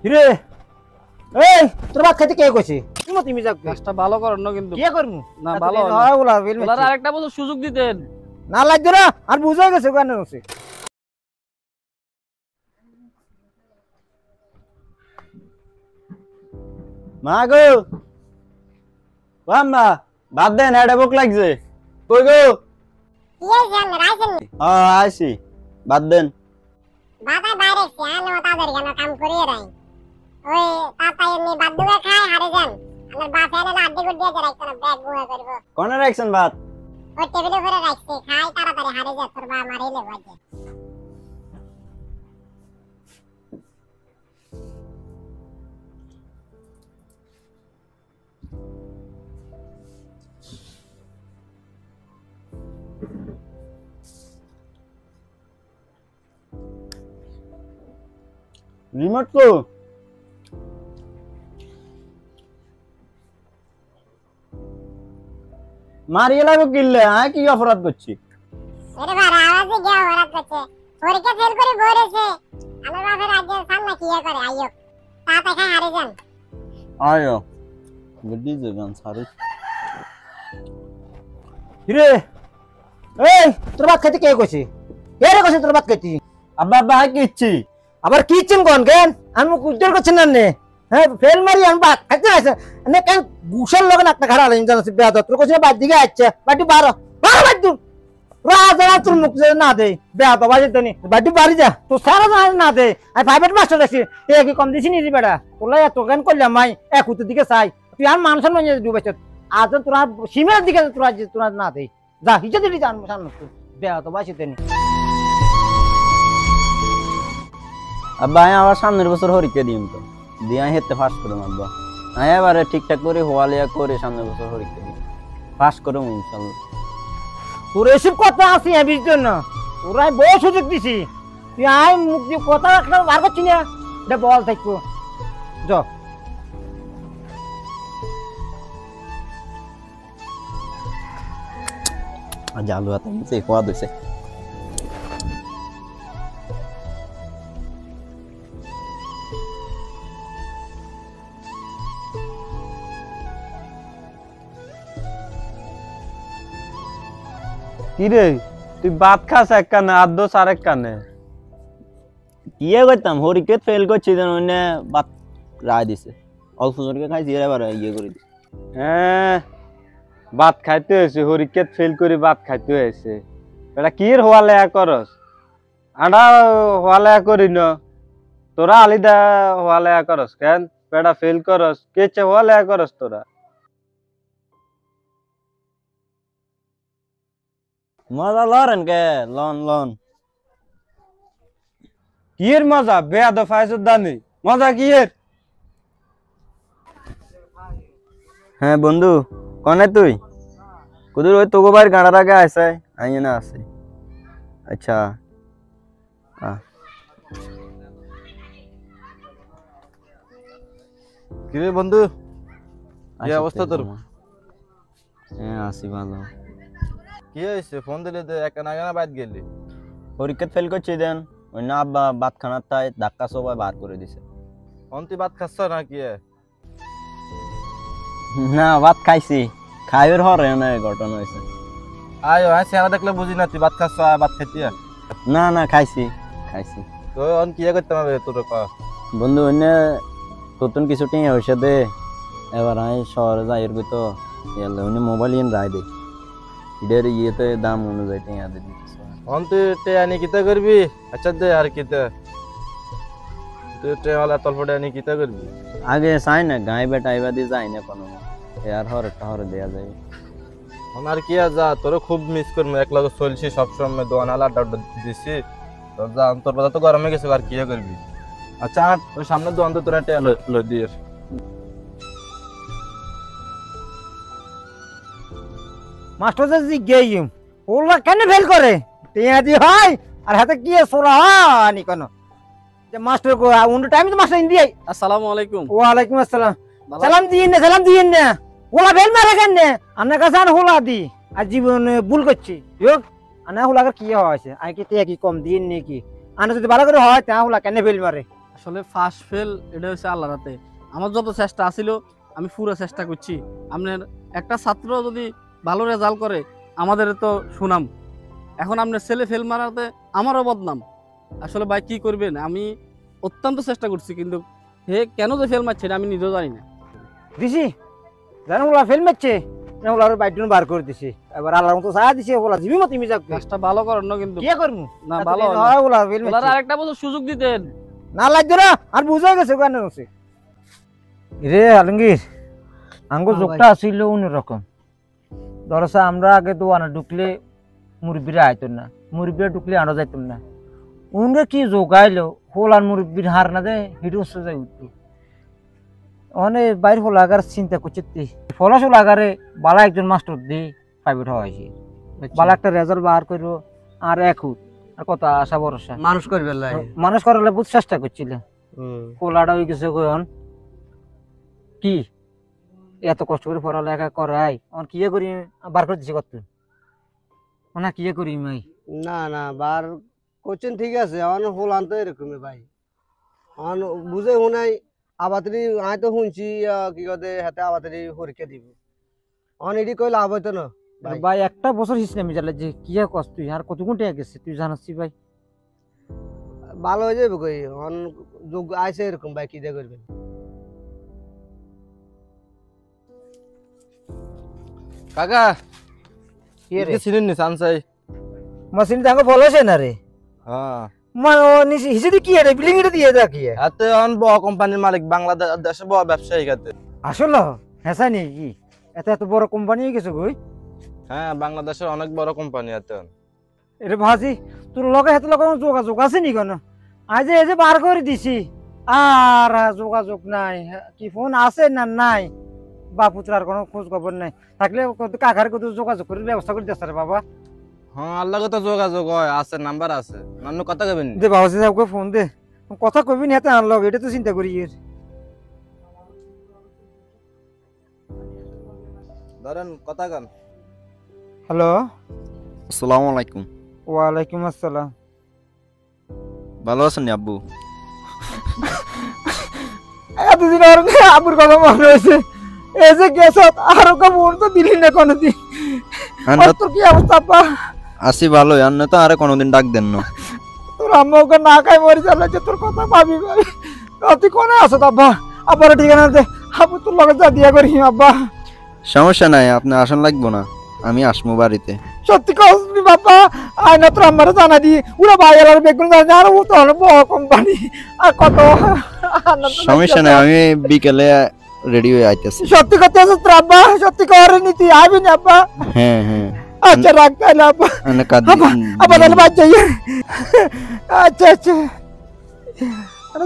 হিরে এই তোর ভাত খাইতে কে কইছে তুমি যাক কাজটা ভালো করেন না কিন্তু কি করমু না ভালো হয় ওলা বেল ওলার আরেকটা বছর সুযোগ দিতেন না লাগবে না আর বুঝাই গেছে কেন হচ্ছে মা গো বাম্মা ভাত দেন এটা ভোক লাগছে কই গো আইছি ভাত দেন বাবা বাইরে আনো তাদের কেন কাম করিয়ে রাই ওই তাতাই এমনি বাদ দুগে খায় হারে যান আমার বাপ এনে না আড্ডি করে দিয়ে রাখতে না ব্যাগ বুয়া করব কোনে রাখছেন ভাত ওই টেবিলে উপরে রাখছে খাই তাড়াতাড়ি হারে যা তোর বাবা মারিলে বাজে রিমোট তো মারিয়ে লাগবে কিনলে হ্যাঁ কি অপরাধ করছি আরে বাবা আওয়াজে গিয়া ওরাত করছে পরীক্ষা ফেল করে বলেছে আমার বাপের আগে সামনে কি করে আইও তাতা খাই হারে যান আয়ো গড্ডি জগান সারি হিরে এই তোর ভাত খাইতে কে কইছে কে রে কইছে তোর ভাত খাইতে আব্বা আব্বা কি ইচ্ছি আবার কি চিন কোন কেন আমি কুজল করছেন না নে হ্যাঁ ফেল মারি আমি ভাত খাইতে আছে নে কেন গুশল লগে নাকটা খারাপ লাগে জানাস বেয়াদ তোর কইছে বাদ দিকে আচ্ছা বাটি 12 বাদ দু রাজা তোর মুখ না দে বেয়াদ বাজে তনি বাটি বাড়ি যা তো সারা না দে আমি প্রাইভেট মাস্টার আছি এ কি কম দিছি নি বেটা তোলা এত কেন করলাম মাই এক উত্তর দিকে চাই তুই আর মানুষের মনে ডুবেছ আজ তোরা সীমার দিকে তোরা না দে যা হিজে দিলি জান সামনে বেয়াদ বাজে তনি আব্বা আমি আবার সামনের বছর হরিকে দিম তো দিয়ে হেতে ফাঁস করুম আব্বা আমি এবারে ঠিকঠাক করে হওয়ালিয়া করে সামনের বছর হরিকে দিম ফাঁস করুম ইনশাল্লাহ তোর এসব কথা আছে এবির জন্য তোরাই বড় সুযোগ দিছি তুই আই মুখ দিয়ে কথা রাখলে বার করছি না এটা বল থাকবো য আজ আলু হাতে নিচে খোয়া দিছে কি রে তুই ভাত খাস এক কানে আর দোষ আরেক কানে কি করতাম হরিকেট ফেল করছি যেন ভাত রায় দিছে অল্প জনকে খাইছি এবার ইয়ে করে দিছে হ্যাঁ ভাত খাইতে হয়েছে হরিকেট ফেল করে ভাত খাইতে হয়েছে এটা কি হওয়ালেয়া করস আডা হওয়ালেয়া করি ন তোরা আলিদা হওয়ালেয়া করস কেন পেড়া ফেল করস কেচে হওয়ালেয়া করস তোরা মজা লরেন কে লন লন কি এর মজা বেয়াদ ফাইজুদ দানি মজা কি এর হ্যাঁ বন্ধু কনে তুই কুদুর ওই তোগো ভাইয়ের গাড়ার আগে আসে আইয়ে না আছে আচ্ছা কি রে বন্ধু কি অবস্থা তোর হ্যাঁ আসি ভালো কি হয়েছে ফোন দিলে একা না বাইরে গেলি পরীক্ষা ফেল করছি দেন ওই না আব্বা ভাত খানার তাই ধাক্কা সবাই বার করে দিছে অন্তি ভাত খাচ্ছ না কি না ভাত খাইছি খাইবের হরে না ঘটনা হয়েছে আয় আয় চেহারা দেখলে বুঝি না তুই ভাত খাচ্ছ ভাত খাইতি না না খাইছি খাইছি তো অন কি করতে হবে তোর বন্ধু অন্য নতুন কিছু টিয়া হয়েছে দে এবার আমি শহরে যাই এর তো অন্য মোবাইল ইন রায় দে এদের ইয়েতে দাম অনুযায়ী টিয়া দে অন তুই টে আনি কিতা করবি আচ্ছা দে আর কিতা তুই টে वाला তলফটে আনি কিতা করবি আগে চাই না গাই বেটা আইবা দিয়ে যাই না কোনো আর হরে দেয়া যায় আমার কি যা তোর খুব মিস করবো এক লগে চলছি সবসময় দোয়ানালা আড্ডা দিছি তোর যা তোর কথা তো গরমে গেছে আর কি করবি আচ্ছা ওই সামনে দোয়ান তো তোরা টে লো দিয়ে মাস্টার যে জিজ্ঞেস ওরা কেন ফেল করে টিয়া দি হয় আর হাতে কি সোরা হয়নি কেন যে মাস্টার কো উন্ডু টাইম তো মাস্টার ইন্দিয়াই আসসালামু আলাইকুম ওয়ালাইকুম আসসালাম সালাম দিন না ওলা ফেল মারে কেন আন্না কাছে আর হোলা দি আর জীবনে ভুল করছি যোগ আনা হোলা কি হয়েছে আই কি টিয়া কি কম দিন নাকি আনা যদি ভালো করে হয় তা হোলা কেন ফেল মারে আসলে ফার্স্ট ফেল এটা হচ্ছে আল্লাহর হাতে। আমার যত চেষ্টা আছিল আমি পুরো চেষ্টা করছি। আপনার একটা ছাত্র যদি ভালো রেজাল্ট করে আমাদের তো সুনাম, এখন আপনার ছেলে ফেল মারাতে আমারও বদনাম। আসলে ভাই কি করবেন, আমি অত্যন্ত চেষ্টা করছি কিন্তু হে কেন যে ফেল মারছে এটা আমি নিজেও জানি না। দিছি জানো ওলা ফেল মারছে ওলার বাইটুন বার করে দিছি, এবার আল্লাহর মতো সায়া দিছে ওলা জিবি মতো মিজাক কাজটা ভালো করেন না কিন্তু। কি করমু না ভালো হয় ওলা ফেল ওলার মারছে আরেকটা বছর সুযোগ দিতেন। না লাগছে না আর বুঝা গেছে কেন হচ্ছে রে আলমগীর আঙ্গো যোগটা আসিল অন্যরকম। ধরসা আমরা আগে দোয়ানা ঢুকলে মুরব্বীরা আইতো না, মুরব্বীরা ঢুকলে আনো যাইতাম না। উনরে কি যোগাইলো হোল আর মুরব্বীর হার না দেয় হিটু যাই উঠতো অনেক বাইর হল আগার চিন্তা করছে ফলাস হল আগারে বালা একজন মাস্টার দি প্রাইভেট হওয়াইছে বালা একটা রেজাল্ট বার করবো আর একুট আর কত আশা ভরসা মানুষ করবে মানুষ করালে বহুত চেষ্টা করছিল কোলাটা হয়ে গেছে কখন কি এত কষ্ট করে পড়ালেখা করাই আমার কি করি বার করে দিছে কত না কি করি মাই না না বার কোচিং ঠিক আছে আমার হোল আনতো এরকমই ভাই আমার বুঝে শুনাই আবাতারি আয় তো শুনছি কি কথা হাতে আবাতারি পরীক্ষা দিব অন এডি কই লাভ হইতো না ভাই ভাই একটা বছর হিসেবে আমি জানলে যে কি কষ্ট তুই আর কত গুণ টাকা গেছে তুই জানাচ্ছি ভাই ভালো হয়ে যাবে কই অন যোগ আইছে এরকম ভাই কি দিয়ে করবেন কাকা কি রে কি চিনেন নি সানসাই? মেশিন তাকে বলেছে না রে হ্যাঁ হিসেবে কি রে বিলিং এটা দিয়ে দেখ কি হাতে অন বড় কোম্পানির মালিক, বাংলাদেশে বড় ব্যবসায়ী হাতে। আসলে হেসা নেই কি এত এত বড় কোম্পানি হয়ে গেছে কই হ্যাঁ বাংলাদেশের অনেক বড় কোম্পানি হাতে। এটা ভাজি তোর লগে হাতে লগে যোগাযোগ আছে নি কেন আজ এই যে বার করে দিছি আর যোগাযোগ নাই কি ফোন আছে না নাই বাপুত্রার কোনো খোঁজ খবর নাই থাকলে কাকার কত যোগাযোগ করে ব্যবস্থা করে দিস রে বাবা হ্যাঁ আল্লাহ তো যোগাযোগ হয় আছে, নাম্বার আছে, নান্য কথা কবেন দে বাবাজি সাহেবকে ফোন দে কথা কবি না হাতে আনলো এটা তো চিন্তা করি ধরেন কথা গান। হ্যালো আসসালামু আলাইকুম। ওয়ালাইকুম আসসালাম ভালো আছেন নি আব্বু? এতদিন আর আবুর কথা মনে হয়েছে এই যে গেছ আর ওকে ফোন তো দিলি না কোনোদিন তোর কি অবস্থা আব্বা? আসি ভালো, আন্না তো আরে কোনোদিন ডাক দেন না। তোর আম্মা ওকে না খাই মরে চালাচ্ছে তোর কথা ভাবি ভাই তুই কোনে আছো আব্বা? আব্বার ঠিকানা দে আবু তোর লগে যা দিয়া করি আব্বা। সমস্যা নাই, আপনি আসন লাগবো না, আমি আসমু বাড়িতে। সত্যি কসবি বাবা আয়না তোর আম্মারে জানা দি ওরা ভাই আর বেগুন জানে আর ও তো অনেক বড় কোম্পানি আর কত সমস্যা নাই, আমি বিকেলে রেডি হয়ে আইতেছি। সত্যি কথা আছে তোর আব্বা সত্যি করে নীতি আইবি না আব্বা? হ্যাঁ হ্যাঁ আচ্ছা রাখ তাহলে আব্বা আব্বা তাহলে বাদ যাই আচ্ছা আচ্ছা আরে